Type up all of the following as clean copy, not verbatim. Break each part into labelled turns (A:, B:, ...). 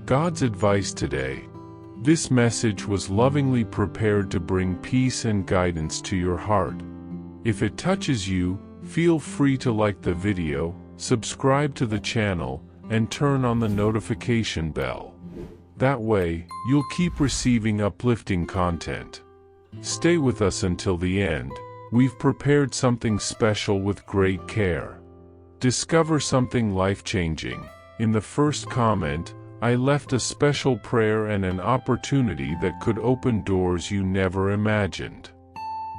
A: God's advice today. This message was lovingly prepared to bring peace and guidance to your heart. If it touches you, feel free to like the video, subscribe to the channel, and turn on the notification bell. That way, you'll keep receiving uplifting content. Stay with us until the end. We've prepared something special with great care. Discover something life-changing. In the first comment, I left a special prayer and an opportunity that could open doors you never imagined.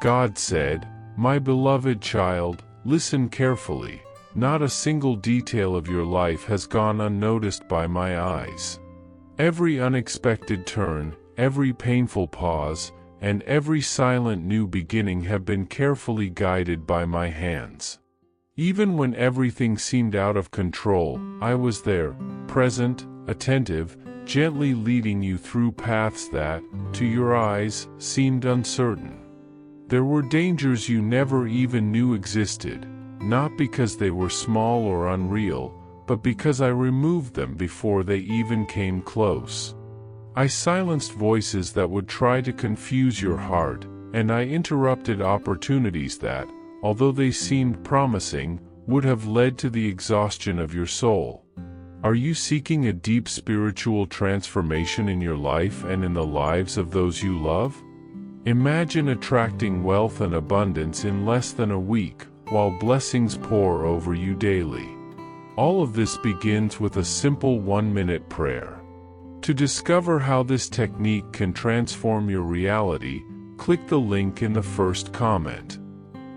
A: God said, "My beloved child, listen carefully. Not a single detail of your life has gone unnoticed by my eyes. Every unexpected turn, every painful pause, and every silent new beginning have been carefully guided by my hands. Even when everything seemed out of control, I was there, present, attentive, gently leading you through paths that, to your eyes, seemed uncertain. There were dangers you never even knew existed, not because they were small or unreal, but because I removed them before they even came close. I silenced voices that would try to confuse your heart, and I interrupted opportunities that, although they seemed promising, would have led to the exhaustion of your soul. Are you seeking a deep spiritual transformation in your life and in the lives of those you love? Imagine attracting wealth and abundance in less than a week, while blessings pour over you daily. All of this begins with a simple 1-minute prayer. To discover how this technique can transform your reality, click the link in the first comment.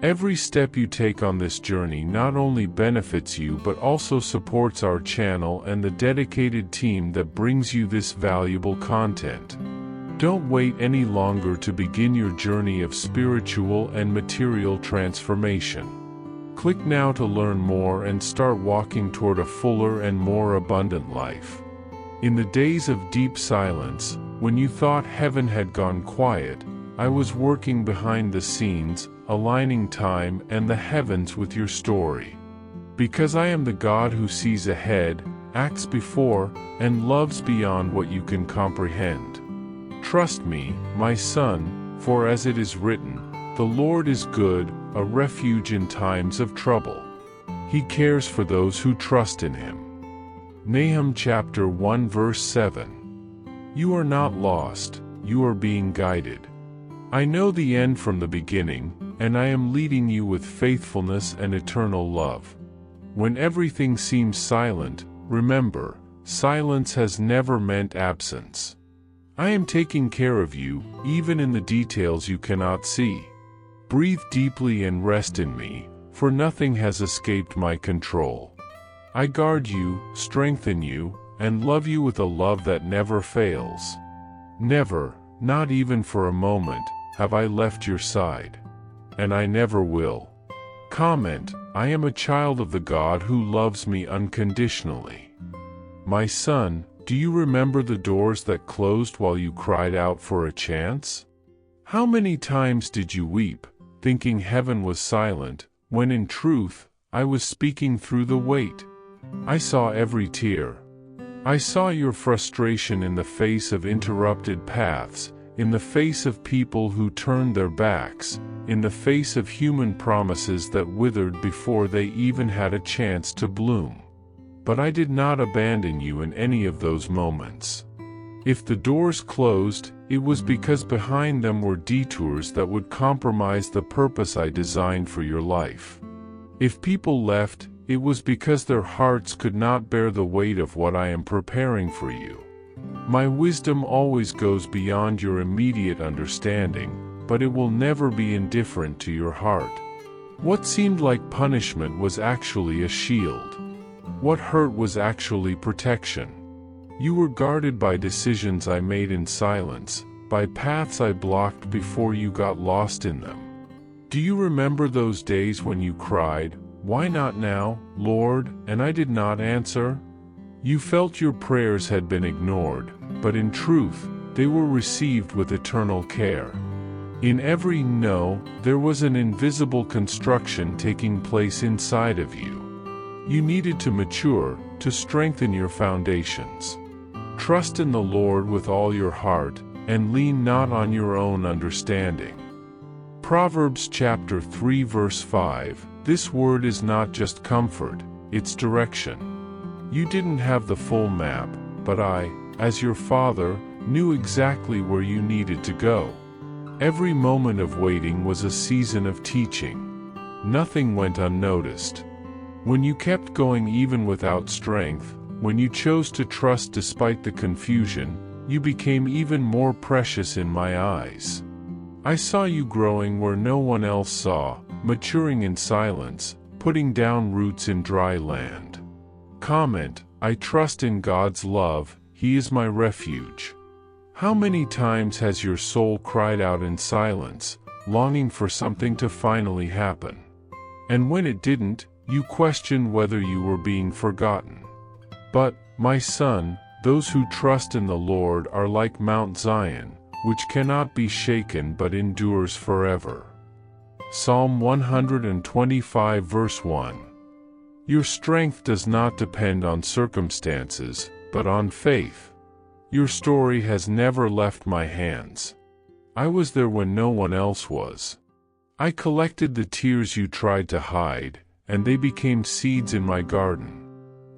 A: Every step you take on this journey not only benefits you but also supports our channel and the dedicated team that brings you this valuable content. Don't wait any longer to begin your journey of spiritual and material transformation. Click now to learn more and start walking toward a fuller and more abundant life. In the days of deep silence, when you thought heaven had gone quiet, I was working behind the scenes, aligning time and the heavens with your story. Because I am the God who sees ahead, acts before, and loves beyond what you can comprehend. Trust me, my son, for as it is written, "The Lord is good, a refuge in times of trouble. He cares for those who trust in him." Nahum chapter 1 verse 7. You are not lost, you are being guided. I know the end from the beginning, and I am leading you with faithfulness and eternal love. When everything seems silent, remember, silence has never meant absence. I am taking care of you, even in the details you cannot see. Breathe deeply and rest in me, for nothing has escaped my control. I guard you, strengthen you, and love you with a love that never fails. Never, not even for a moment, have I left your side. And I never will. Comment, I am a child of the God who loves me unconditionally. My son, do you remember the doors that closed while you cried out for a chance? How many times did you weep, thinking heaven was silent, when in truth, I was speaking through the weight? I saw every tear. I saw your frustration in the face of interrupted paths, in the face of people who turned their backs, in the face of human promises that withered before they even had a chance to bloom. But I did not abandon you in any of those moments. If the doors closed, it was because behind them were detours that would compromise the purpose I designed for your life. If people left, it was because their hearts could not bear the weight of what I am preparing for you. My wisdom always goes beyond your immediate understanding, but it will never be indifferent to your heart. What seemed like punishment was actually a shield. What hurt was actually protection. You were guarded by decisions I made in silence, by paths I blocked before you got lost in them. Do you remember those days when you cried, "Why not now, Lord?" and I did not answer? You felt your prayers had been ignored, but in truth, they were received with eternal care. In every no, there was an invisible construction taking place inside of you. You needed to mature, to strengthen your foundations. Trust in the Lord with all your heart, and lean not on your own understanding. Proverbs chapter 3 verse 5, this word is not just comfort, it's direction. You didn't have the full map, but I, as your father, knew exactly where you needed to go. Every moment of waiting was a season of teaching. Nothing went unnoticed. When you kept going even without strength, when you chose to trust despite the confusion, you became even more precious in my eyes. I saw you growing where no one else saw, maturing in silence, putting down roots in dry land. Comment, I trust in God's love, He is my refuge. How many times has your soul cried out in silence, longing for something to finally happen? And when it didn't, you questioned whether you were being forgotten. But, my son, those who trust in the Lord are like Mount Zion, which cannot be shaken but endures forever. Psalm 125 verse 1. Your strength does not depend on circumstances, but on faith. Your story has never left my hands. I was there when no one else was. I collected the tears you tried to hide, and they became seeds in my garden.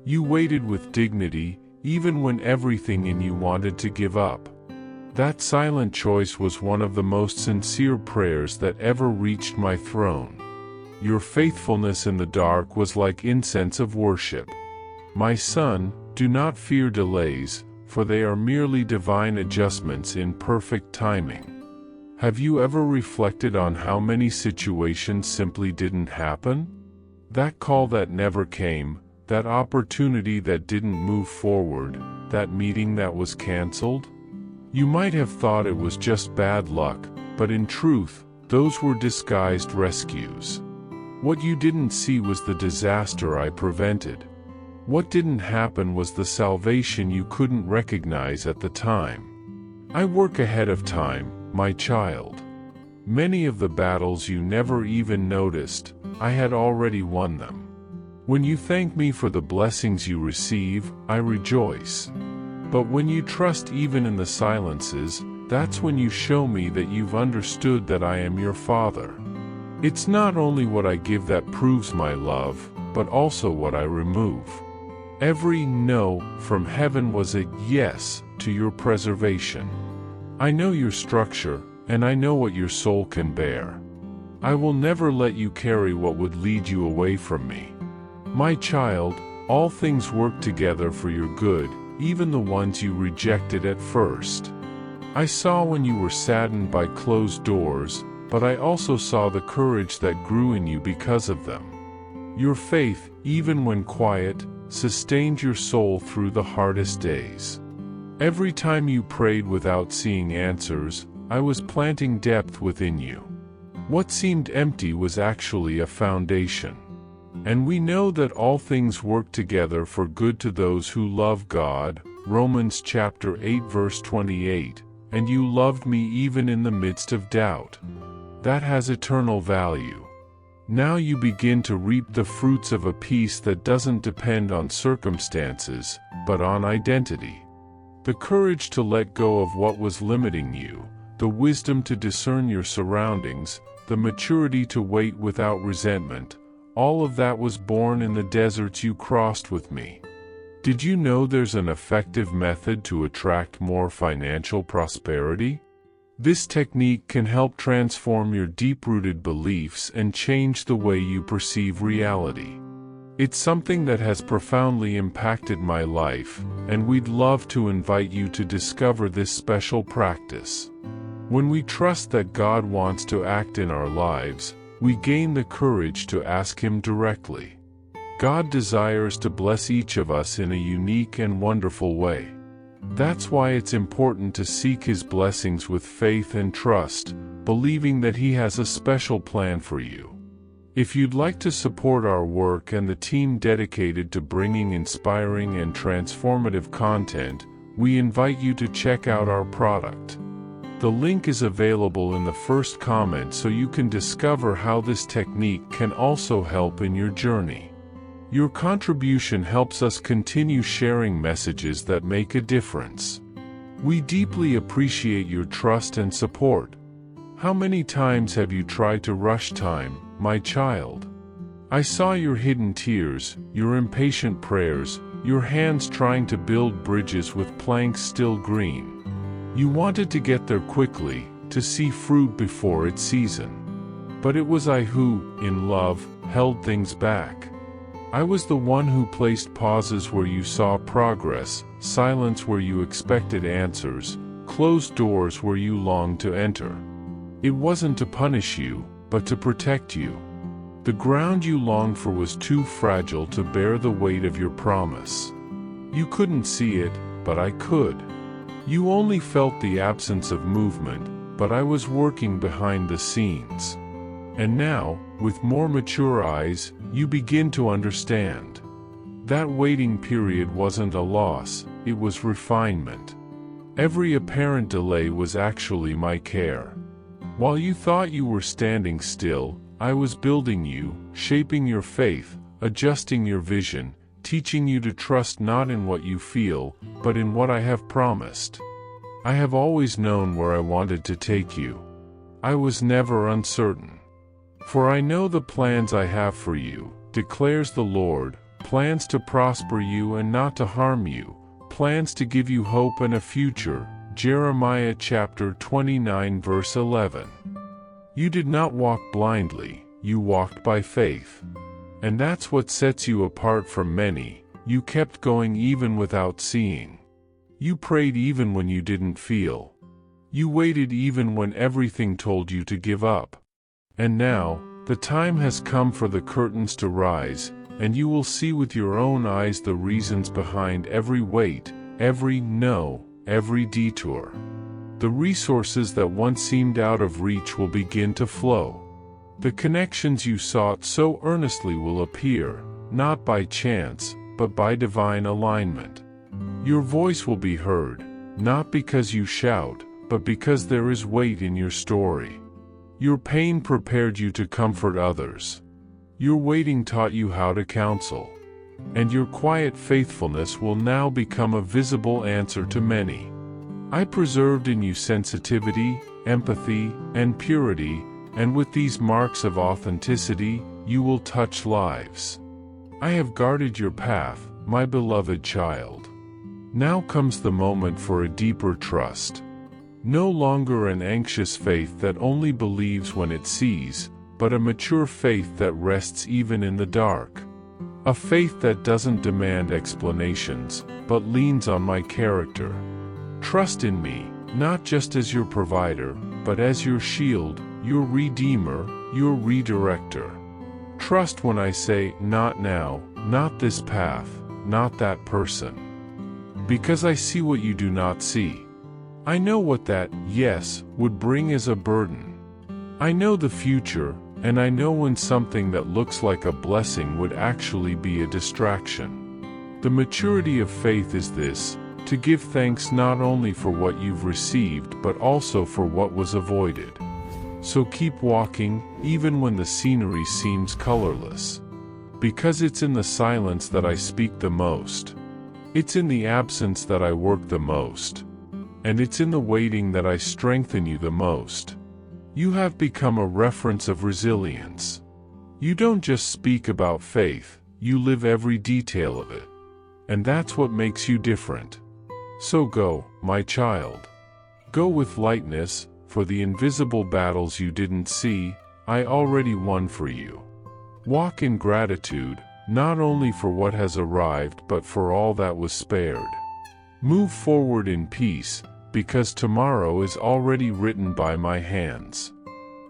A: You waited with dignity, even when everything in you wanted to give up. That silent choice was one of the most sincere prayers that ever reached my throne. Your faithfulness in the dark was like incense of worship. My son, do not fear delays, for they are merely divine adjustments in perfect timing. Have you ever reflected on how many situations simply didn't happen? That call that never came, that opportunity that didn't move forward, that meeting that was canceled? You might have thought it was just bad luck, but in truth, those were disguised rescues. What you didn't see was the disaster I prevented. What didn't happen was the salvation you couldn't recognize at the time. I work ahead of time, my child. Many of the battles you never even noticed, I had already won them. When you thank me for the blessings you receive, I rejoice. But when you trust even in the silences, that's when you show me that you've understood that I am your Father. It's not only what I give that proves my love, but also what I remove. Every no from heaven was a yes to your preservation. I know your structure, and I know what your soul can bear. I will never let you carry what would lead you away from me. My child, all things work together for your good, even the ones you rejected at first. I saw when you were saddened by closed doors, but I also saw the courage that grew in you because of them. Your faith, even when quiet, sustained your soul through the hardest days. Every time you prayed without seeing answers, I was planting depth within you. What seemed empty was actually a foundation. And we know that all things work together for good to those who love God, Romans chapter 8 verse 28, and you loved me even in the midst of doubt. That has eternal value. Now you begin to reap the fruits of a peace that doesn't depend on circumstances, but on identity. The courage to let go of what was limiting you, the wisdom to discern your surroundings, the maturity to wait without resentment, all of that was born in the deserts you crossed with me. Did you know there's an effective method to attract more financial prosperity? This technique can help transform your deep-rooted beliefs and change the way you perceive reality. It's something that has profoundly impacted my life, and we'd love to invite you to discover this special practice. When we trust that God wants to act in our lives, we gain the courage to ask Him directly. God desires to bless each of us in a unique and wonderful way. That's why it's important to seek His blessings with faith and trust, believing that He has a special plan for you. If you'd like to support our work and the team dedicated to bringing inspiring and transformative content, we invite you to check out our product. The link is available in the first comment so you can discover how this technique can also help in your journey. Your contribution helps us continue sharing messages that make a difference. We deeply appreciate your trust and support. How many times have you tried to rush time, my child? I saw your hidden tears, your impatient prayers, your hands trying to build bridges with planks still green. You wanted to get there quickly, to see fruit before its season. But it was I who, in love, held things back. I was the one who placed pauses where you saw progress, silence where you expected answers, closed doors where you longed to enter. It wasn't to punish you, but to protect you. The ground you longed for was too fragile to bear the weight of your promise. You couldn't see it, but I could. You only felt the absence of movement, but I was working behind the scenes. And now, with more mature eyes, you begin to understand. That waiting period wasn't a loss, it was refinement. Every apparent delay was actually my care. While you thought you were standing still, I was building you, shaping your faith, adjusting your vision, teaching you to trust not in what you feel, but in what I have promised. I have always known where I wanted to take you. I was never uncertain. For I know the plans I have for you, declares the Lord, plans to prosper you and not to harm you, plans to give you hope and a future. Jeremiah chapter 29 verse 11. You did not walk blindly, you walked by faith. And that's what sets you apart from many. You kept going even without seeing. You prayed even when you didn't feel. You waited even when everything told you to give up. And now, the time has come for the curtains to rise, and you will see with your own eyes the reasons behind every wait, every no, every detour. The resources that once seemed out of reach will begin to flow. The connections you sought so earnestly will appear, not by chance, but by divine alignment. Your voice will be heard, not because you shout, but because there is weight in your story. Your pain prepared you to comfort others. Your waiting taught you how to counsel. And your quiet faithfulness will now become a visible answer to many. I preserved in you sensitivity, empathy, and purity, and with these marks of authenticity, you will touch lives. I have guarded your path, my beloved child. Now comes the moment for a deeper trust. No longer an anxious faith that only believes when it sees, but a mature faith that rests even in the dark. A faith that doesn't demand explanations, but leans on my character. Trust in me, not just as your provider, but as your shield, your redeemer, your redirector. Trust when I say, not now, not this path, not that person. Because I see what you do not see. I know what that yes would bring as a burden. I know the future, and I know when something that looks like a blessing would actually be a distraction. The maturity of faith is this, to give thanks not only for what you've received but also for what was avoided. So keep walking, even when the scenery seems colorless. Because it's in the silence that I speak the most. It's in the absence that I work the most. And it's in the waiting that I strengthen you the most. You have become a reference of resilience. You don't just speak about faith, you live every detail of it. And that's what makes you different. So go, my child. Go with lightness, for the invisible battles you didn't see, I already won for you. Walk in gratitude, not only for what has arrived but for all that was spared. Move forward in peace, because tomorrow is already written by my hands.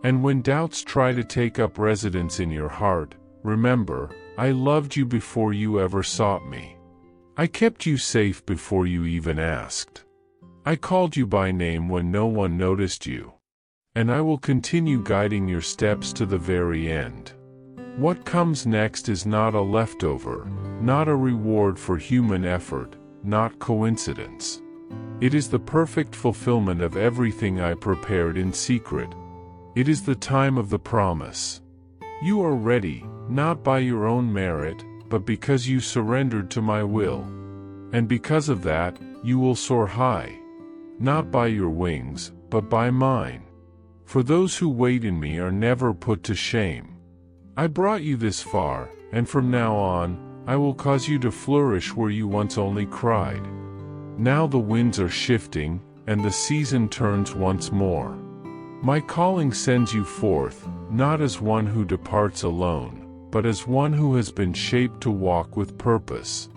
A: And when doubts try to take up residence in your heart, remember, I loved you before you ever sought me. I kept you safe before you even asked. I called you by name when no one noticed you. And I will continue guiding your steps to the very end. What comes next is not a leftover, not a reward for human effort, not coincidence. It is the perfect fulfillment of everything I prepared in secret. It is the time of the promise. You are ready, not by your own merit, but because you surrendered to my will. And because of that, you will soar high. Not by your wings, but by mine. For those who wait in me are never put to shame. I brought you this far, and from now on, I will cause you to flourish where you once only cried. Now the winds are shifting, and the season turns once more. My calling sends you forth, not as one who departs alone, but as one who has been shaped to walk with purpose.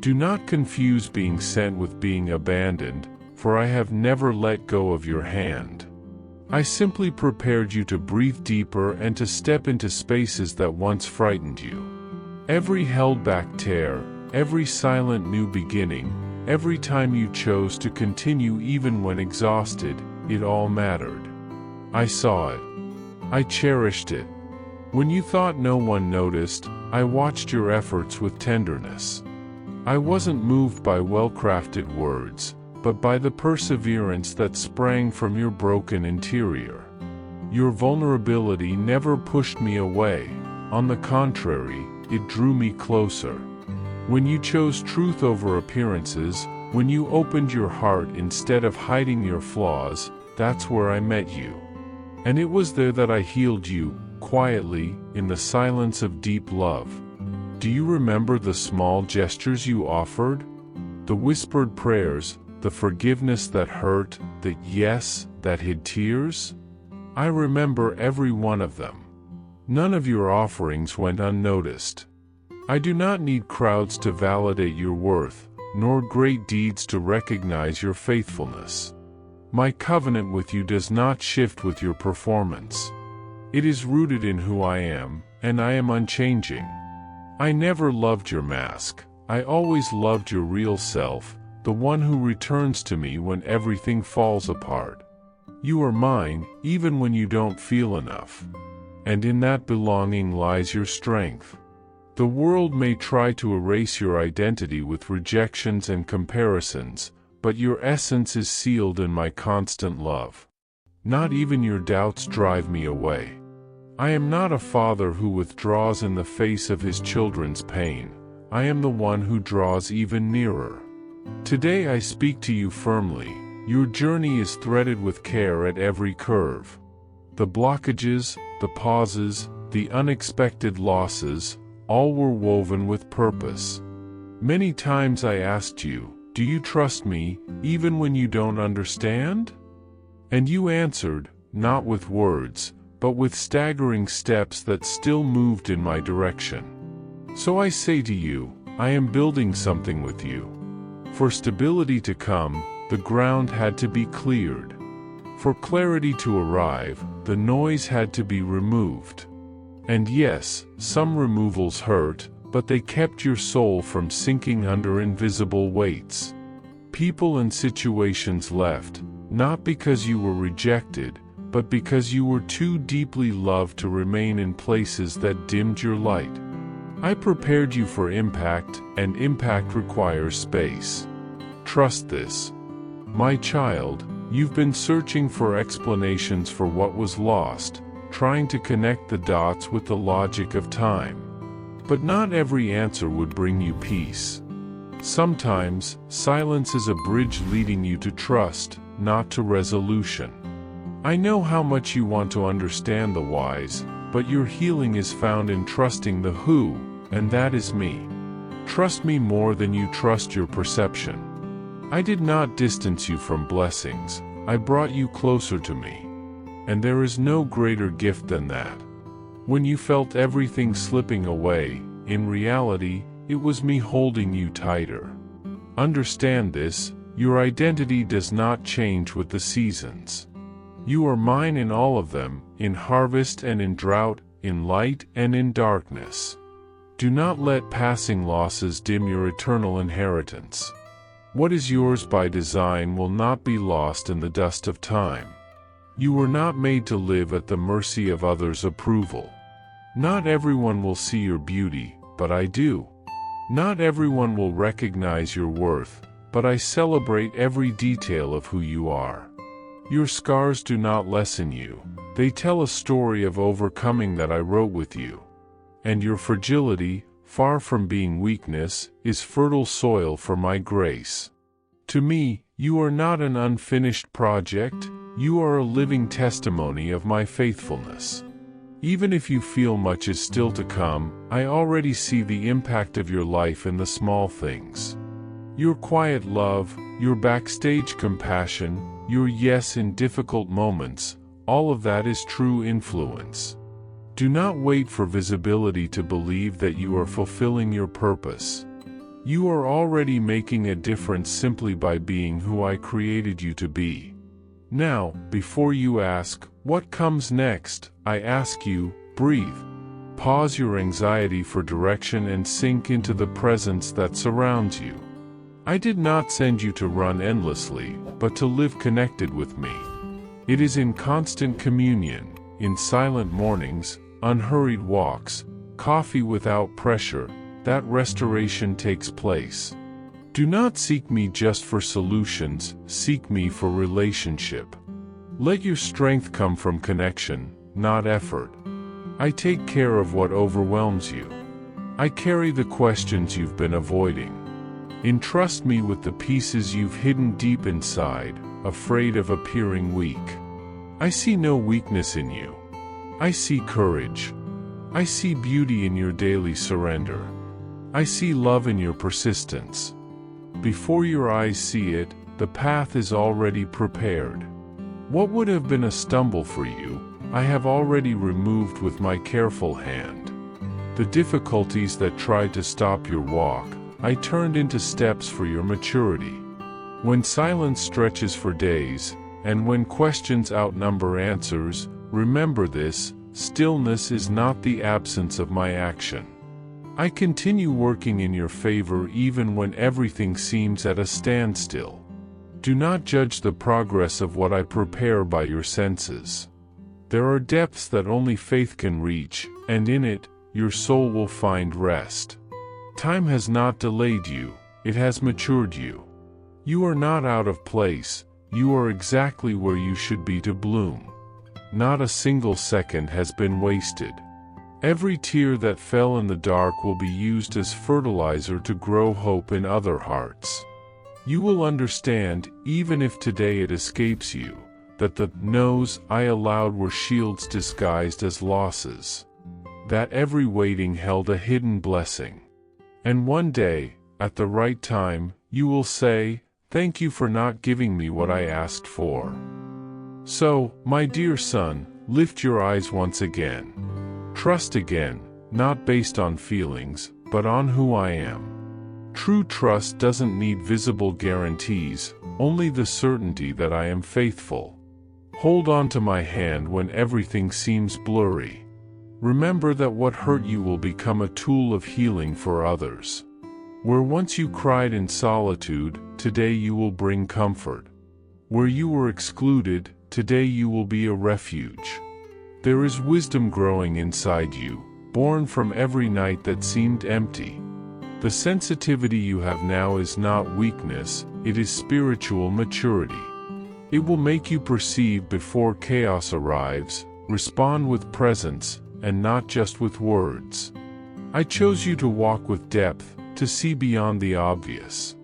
A: Do not confuse being sent with being abandoned, for I have never let go of your hand. I simply prepared you to breathe deeper and to step into spaces that once frightened you. Every held-back tear, every silent new beginning, every time you chose to continue even when exhausted, it all mattered. I saw it. I cherished it. When you thought no one noticed, I watched your efforts with tenderness. I wasn't moved by well-crafted words, but by the perseverance that sprang from your broken interior. Your vulnerability never pushed me away. On the contrary, it drew me closer. When you chose truth over appearances, when you opened your heart instead of hiding your flaws, that's where I met you. And it was there that I healed you, quietly, in the silence of deep love. Do you remember the small gestures you offered? The whispered prayers, the forgiveness that hurt, the yes that hid tears? I remember every one of them. None of your offerings went unnoticed. I do not need crowds to validate your worth, nor great deeds to recognize your faithfulness. My covenant with you does not shift with your performance. It is rooted in who I am, and I am unchanging. I never loved your mask. I always loved your real self, the one who returns to me when everything falls apart. You are mine, even when you don't feel enough. And in that belonging lies your strength. The world may try to erase your identity with rejections and comparisons, but your essence is sealed in my constant love. Not even your doubts drive me away. I am not a father who withdraws in the face of his children's pain. I am the one who draws even nearer. Today I speak to you firmly. Your journey is threaded with care at every curve. The blockages, the pauses, the unexpected losses, all were woven with purpose. Many times I asked you, do you trust me, even when you don't understand? And you answered, not with words, but with staggering steps that still moved in my direction. So I say to you, I am building something with you. For stability to come, the ground had to be cleared. For clarity to arrive, the noise had to be removed. And yes, some removals hurt, but they kept your soul from sinking under invisible weights. People and situations left, not because you were rejected, but because you were too deeply loved to remain in places that dimmed your light. I prepared you for impact, and impact requires space. Trust this. My child, you've been searching for explanations for what was lost, trying to connect the dots with the logic of time. But not every answer would bring you peace. Sometimes, silence is a bridge leading you to trust, not to resolution. I know how much you want to understand the whys, but your healing is found in trusting the who, and that is me. Trust me more than you trust your perception. I did not distance you from blessings, I brought you closer to me. And there is no greater gift than that. When you felt everything slipping away, in reality, it was me holding you tighter. Understand this, your identity does not change with the seasons. You are mine in all of them, in harvest and in drought, in light and in darkness. Do not let passing losses dim your eternal inheritance. What is yours by design will not be lost in the dust of time. You were not made to live at the mercy of others' approval. Not everyone will see your beauty, but I do. Not everyone will recognize your worth, but I celebrate every detail of who you are. Your scars do not lessen you, they tell a story of overcoming that I wrote with you. And your fragility, far from being weakness, is fertile soil for my grace. To me, you are not an unfinished project, you are a living testimony of my faithfulness. Even if you feel much is still to come, I already see the impact of your life in the small things. Your quiet love, your backstage compassion, your yes in difficult moments, all of that is true influence. Do not wait for visibility to believe that you are fulfilling your purpose. You are already making a difference simply by being who I created you to be. Now, before you ask, what comes next, I ask you, breathe. Pause your anxiety for direction and sink into the presence that surrounds you. I did not send you to run endlessly, but to live connected with me. It is in constant communion, in silent mornings, unhurried walks, coffee without pressure, that restoration takes place. Do not seek me just for solutions, seek me for relationship. Let your strength come from connection, not effort. I take care of what overwhelms you. I carry the questions you've been avoiding. Entrust me with the pieces you've hidden deep inside, afraid of appearing weak. I see no weakness in you. I see courage. I see beauty in your daily surrender. I see love in your persistence. Before your eyes see it, the path is already prepared. What would have been a stumble for you, I have already removed with my careful hand. The difficulties that tried to stop your walk, I turned into steps for your maturity. When silence stretches for days, and when questions outnumber answers, remember this: stillness is not the absence of my action. I continue working in your favor even when everything seems at a standstill. Do not judge the progress of what I prepare by your senses. There are depths that only faith can reach, and in it, your soul will find rest. Time has not delayed you, it has matured you. You are not out of place, you are exactly where you should be to bloom. Not a single second has been wasted. Every tear that fell in the dark will be used as fertilizer to grow hope in other hearts. You will understand, even if today it escapes you, that the no's I allowed were shields disguised as losses. That every waiting held a hidden blessing. And one day, at the right time, you will say, "Thank you for not giving me what I asked for." So, my dear son, lift your eyes once again. Trust again, not based on feelings, but on who I am. True trust doesn't need visible guarantees, only the certainty that I am faithful. Hold on to my hand when everything seems blurry. Remember that what hurt you will become a tool of healing for others. Where once you cried in solitude, today you will bring comfort. Where you were excluded, today you will be a refuge. There is wisdom growing inside you, born from every night that seemed empty. The sensitivity you have now is not weakness, it is spiritual maturity. It will make you perceive before chaos arrives, respond with presence, and not just with words. I chose you to walk with depth, to see beyond the obvious.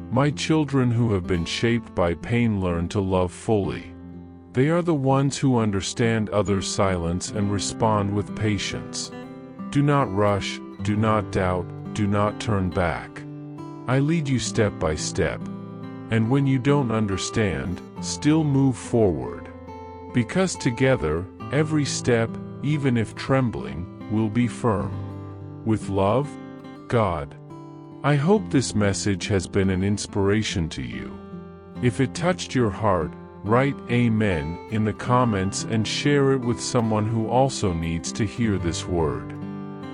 A: My children who have been shaped by pain learn to love fully. They are the ones who understand others' silence and respond with patience. Do not rush, do not doubt, do not turn back. I lead you step by step. And when you don't understand, still move forward. Because together, every step, even if trembling, will be firm. With love, God. I hope this message has been an inspiration to you. If it touched your heart, write Amen in the comments and share it with someone who also needs to hear this word.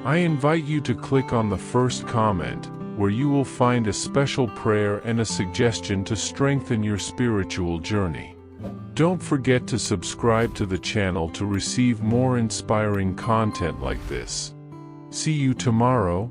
A: I invite you to click on the first comment, where you will find a special prayer and a suggestion to strengthen your spiritual journey. Don't forget to subscribe to the channel to receive more inspiring content like this. See you tomorrow.